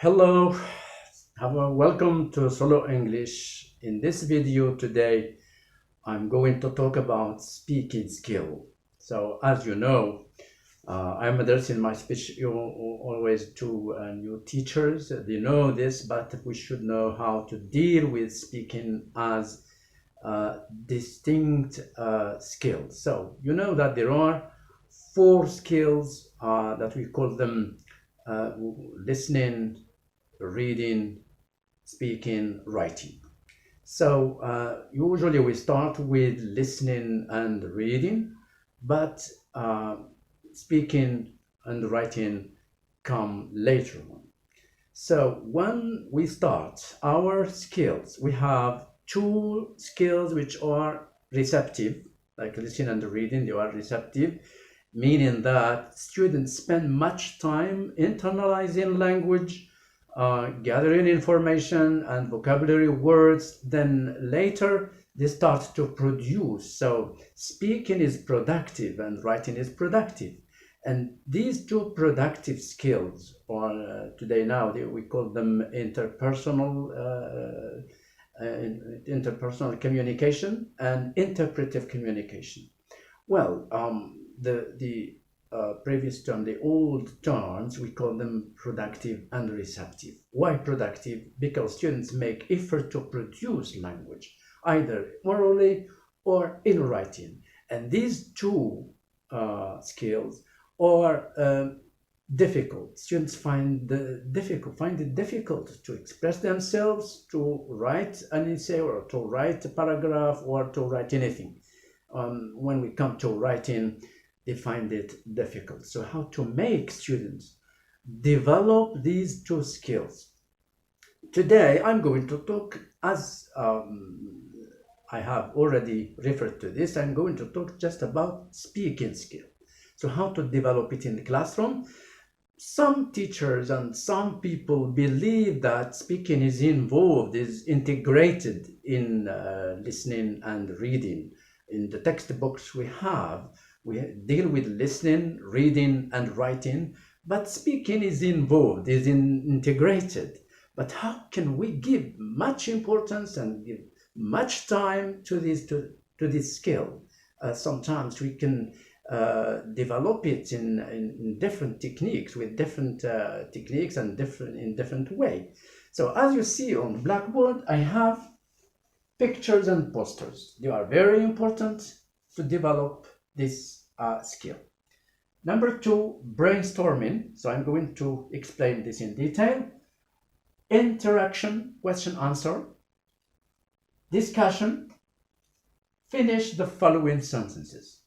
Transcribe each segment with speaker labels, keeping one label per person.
Speaker 1: Hello, welcome to Solo English. In this video today, I'm going to talk about speaking skill. So as you know, I'm addressing my speech always to new teachers. They know this, but we should know how to deal with speaking as distinct skills. So you know that there are four skills that we call them listening, reading, speaking, writing. So usually we start with listening and reading, but speaking and writing come later on. So when we start our skills, we have two skills which are receptive, like listening and reading, they are receptive, meaning that students spend much time internalizing language, gathering information and vocabulary words, then later they start to produce. So speaking is productive and writing is productive. And these two productive skills, or today now we call them interpersonal communication and interpretive communication. Well, the previous term, the old terms, we call them productive and receptive. Why productive? Because students make effort to produce language, either orally or in writing. And these two skills are difficult. Students find it difficult to express themselves, to write an essay or to write a paragraph or to write anything. When we come to writing, they find it difficult. So how to make students develop these two skills? Today, I'm going to talk, as I have already referred to this, I'm going to talk just about speaking skill. So how to develop it in the classroom. Some teachers and some people believe that speaking is integrated in listening and reading. In the textbooks we deal with listening, reading, and writing, but speaking is integrated. But how can we give much importance and give much time to this skill? Sometimes we can develop it in different techniques, with different techniques and in different way. So as you see on the blackboard, I have pictures and posters. They are very important to develop this skill. Number two, brainstorming. So I'm going to explain this in detail. Interaction, question answer. Discussion. Finish the following sentences.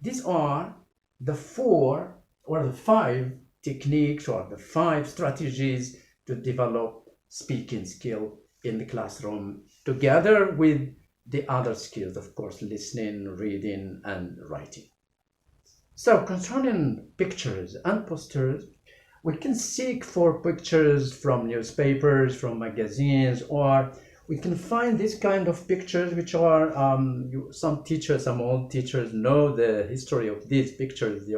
Speaker 1: These are the four or the five techniques or the five strategies to develop speaking skill in the classroom, together with the other skills, of course, listening, reading, and writing. So concerning pictures and posters, we can seek for pictures from newspapers, from magazines, or we can find this kind of pictures which are, some old teachers know the history of these pictures.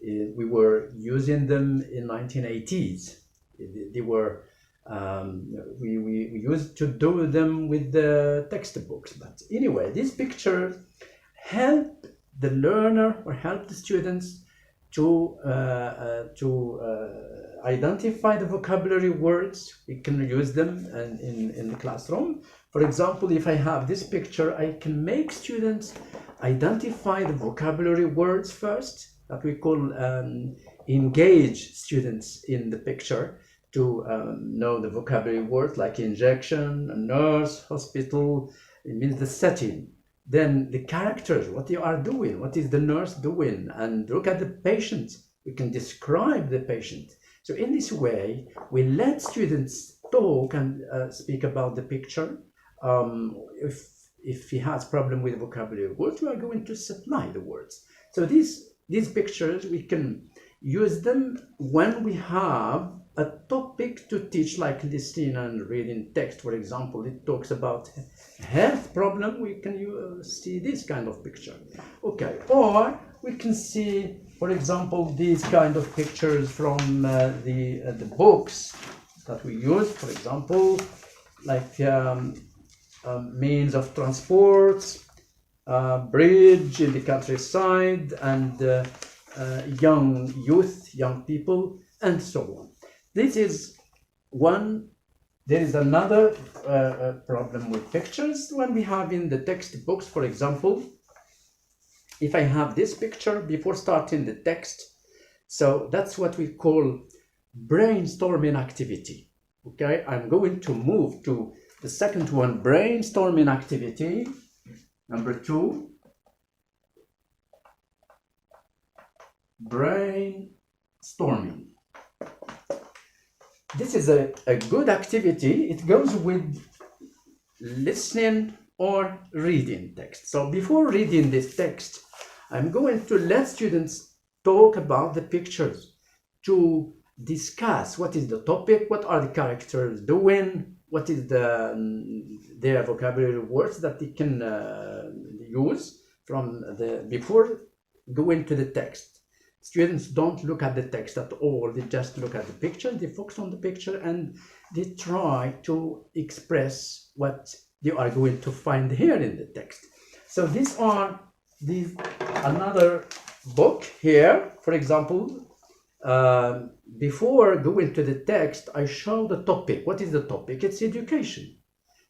Speaker 1: We were using them in 1980s. They were we used to do them with the textbooks. But anyway, these pictures help the learner or help the students to identify the vocabulary words. We can use them in the classroom. For example, if I have this picture, I can make students identify the vocabulary words first, that we call engage students in the picture, to know the vocabulary words like injection, nurse, hospital. It means the setting. Then the characters, what they are doing, what is the nurse doing, and look at the patient. We can describe the patient. So in this way, we let students talk and speak about the picture. If he has problem with vocabulary words, we are going to supply the words. So these pictures, we can use them when we have a topic to teach, like listening and reading text. For example, it talks about health problem. We can see this kind of picture. Okay, or we can see, for example, these kind of pictures from the books that we use, for example, like means of transport, bridge in the countryside, and young people, and so on. This is one. There is another problem with pictures when we have in the textbooks, for example, if I have this picture before starting the text, so that's what we call brainstorming activity. Okay, I'm going to move to the second one, brainstorming activity. Number 2, brainstorming. This is a good activity. It goes with listening or reading text. So before reading this text, I'm going to let students talk about the pictures, to discuss what is the topic, what are the characters doing, what is their vocabulary words that they can use from before going to the text. Students don't look at the text at all, they just look at the picture, they focus on the picture, and they try to express what they are going to find here in the text. So these are another book here, for example. Before going to the text, I show the topic. What is the topic? It's education.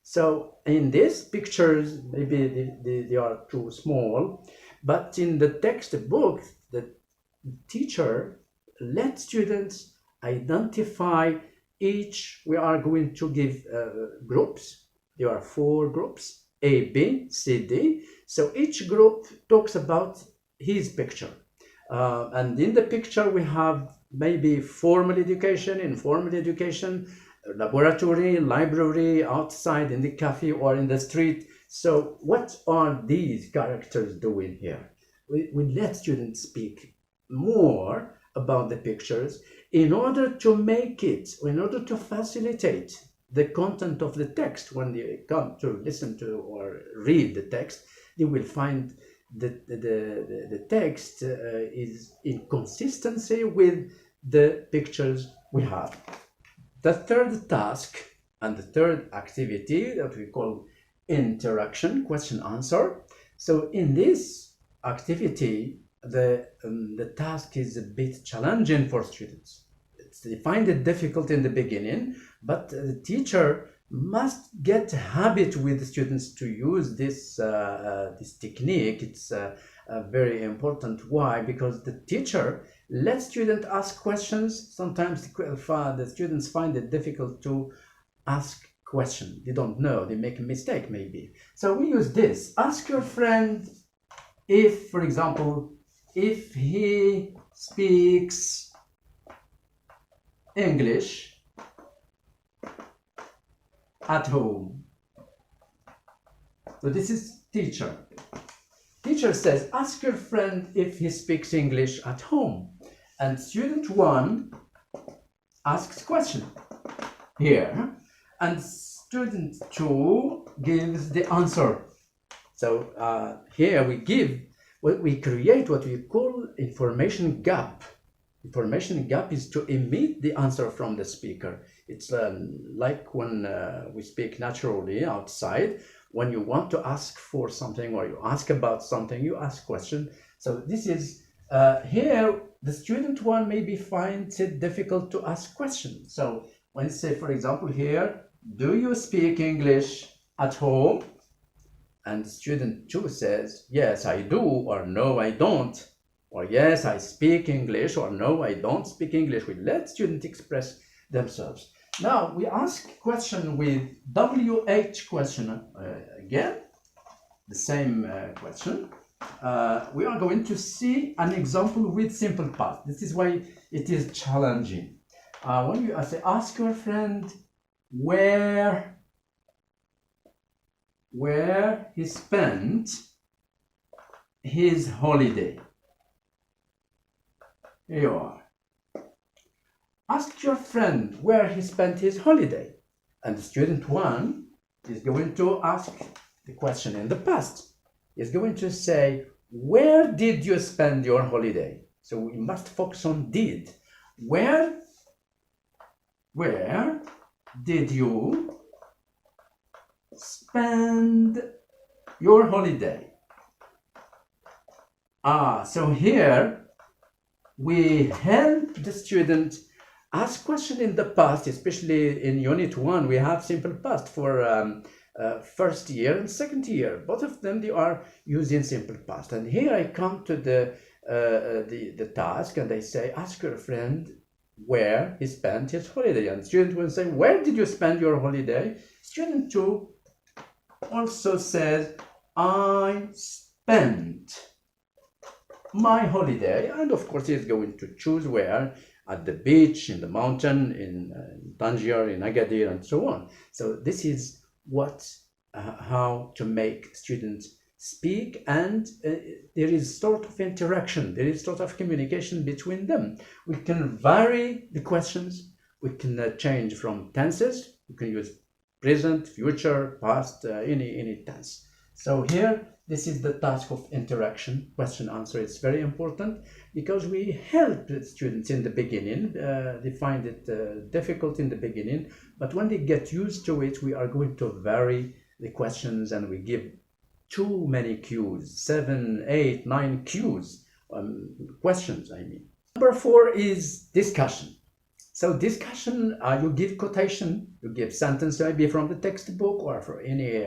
Speaker 1: So in these pictures, maybe they are too small, but in the textbook, the teacher let students identify each. We are going to give groups. There are 4 groups, A, B, C, D. So each group talks about his picture. And in the picture we have maybe formal education, informal education, laboratory, library, outside in the cafe or in the street. So what are these characters doing here? We let students speak more about the pictures in order to make it, in order to facilitate the content of the text. When they come to listen to or read the text, they will find that the text is in consistency with the pictures we have. The third task and the third activity that we call interaction, question answer. So in this activity, the task is a bit challenging for students. They find it difficult in the beginning, but the teacher must get a habit with the students to use this technique. It's very important. Why? Because the teacher lets students ask questions. Sometimes the students find it difficult to ask questions. They don't know, they make a mistake maybe. So we use this. Ask your friend if, for example, if he speaks English at home. So this is teacher. Teacher says, ask your friend if he speaks English at home. And student 1 asks question here. And student 2 gives the answer. So here we create what we call information gap. Information gap is to emit the answer from the speaker. It's like when we speak naturally outside. When you want to ask for something or you ask about something, you ask question. So this is here the student 1 maybe finds it difficult to ask questions. So when say, for example, here, do you speak English at home? And student 2 says, yes, I do, or no, I don't. Or yes, I speak English, or no, I don't speak English. We let students express themselves. Now we ask question with WH question again, the same question. We are going to see an example with simple past. This is why it is challenging. When you say, ask your friend where he spent his holiday. Here you are. Ask your friend where he spent his holiday. And student 1 is going to ask the question in the past. He's going to say, where did you spend your holiday? So we must focus on did. Where Where did you spend your holiday? So here we help the student ask question in the past, especially in Unit 1. We have simple past for first year and second year. Both of them, they are using simple past. And here I come to the task and I say, ask your friend where he spent his holiday. And student will say, where did you spend your holiday? Student 2 also says, I spent my holiday, and of course he is going to choose where, at the beach, in the mountain, in Tangier, in Agadir, and so on. So this is what how to make students speak, and there is sort of interaction, there is sort of communication between them. We can vary the questions, we can change from tenses, we can use present, future, past, any tense. So here, this is the task of interaction, question answer. It's very important because we help the students in the beginning. They find it difficult in the beginning, but when they get used to it, we are going to vary the questions and we give too many cues, 7, 8, 9 cues, questions, I mean. Number 4 is discussion. So discussion, you give quotation, you give sentence maybe from the textbook or for any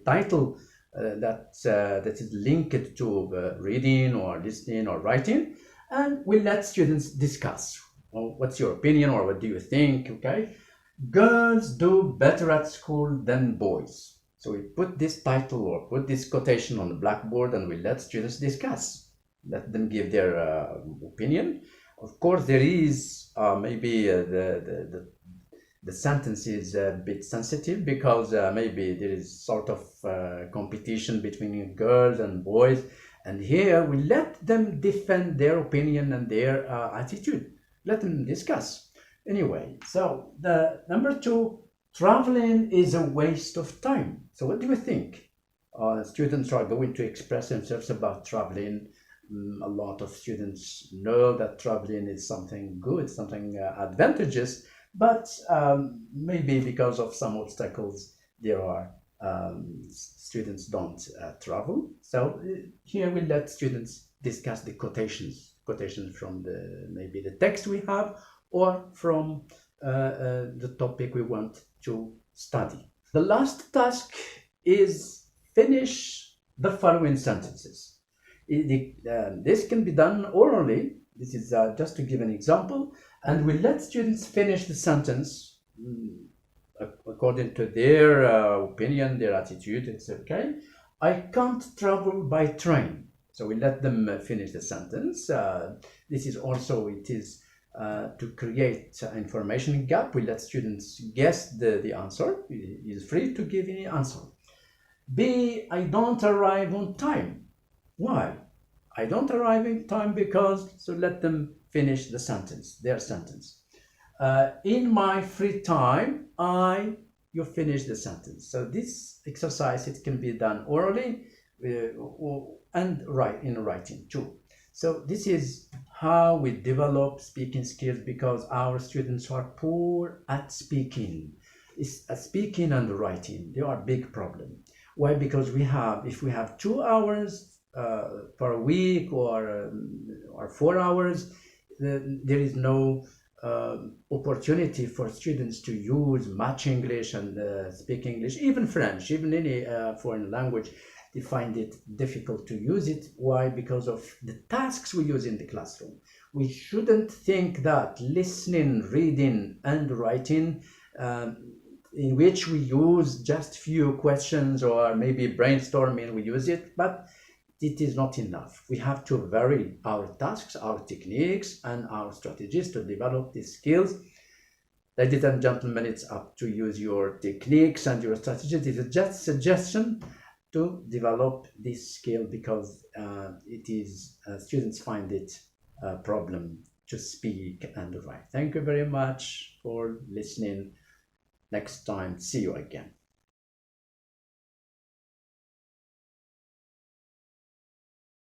Speaker 1: title that is linked to reading or listening or writing, and we let students discuss. Well, what's your opinion or what do you think? Okay, girls do better at school than boys. So we put this title or put this quotation on the blackboard and we let students discuss. Let them give their opinion. Of course, there is maybe the sentence is a bit sensitive because maybe there is sort of competition between girls and boys, and here we let them defend their opinion and their attitude. Let them discuss. Anyway, so the number 2, traveling is a waste of time. So what do you think? Students are going to express themselves about traveling. A lot of students know that traveling is something good, something advantageous, but maybe because of some obstacles, there are students don't travel. So here we let students discuss the quotations from maybe the text we have or from the topic we want to study. The last task is finish the following sentences. This can be done orally. This is just to give an example, and we let students finish the sentence according to their opinion, their attitude. It's okay. I can't travel by train. So we let them finish the sentence. This is also, it is to create information gap. We let students guess the answer. It is free to give any answer. B, I don't arrive on time. Why? I don't arrive in time because, so let them finish the sentence, their sentence. In my free time, you finish the sentence. So this exercise, it can be done orally and in writing too. So this is how we develop speaking skills, because our students are poor at speaking. Speaking and writing, they are a big problem. Why? Because if we have 2 hours per week or 4 hours, there is no opportunity for students to use much English and speak English, even French, even any foreign language. They find it difficult to use it. Why? Because of the tasks we use in the classroom. We shouldn't think that listening, reading, and writing, in which we use just few questions or maybe brainstorming, we use it, but it is not enough. We have to vary our tasks, our techniques, and our strategies to develop these skills. Ladies and gentlemen, it's up to use your techniques and your strategies. It is just a suggestion to develop this skill, because it is students find it a problem to speak and write. Thank you very much for listening. Next time, see you again.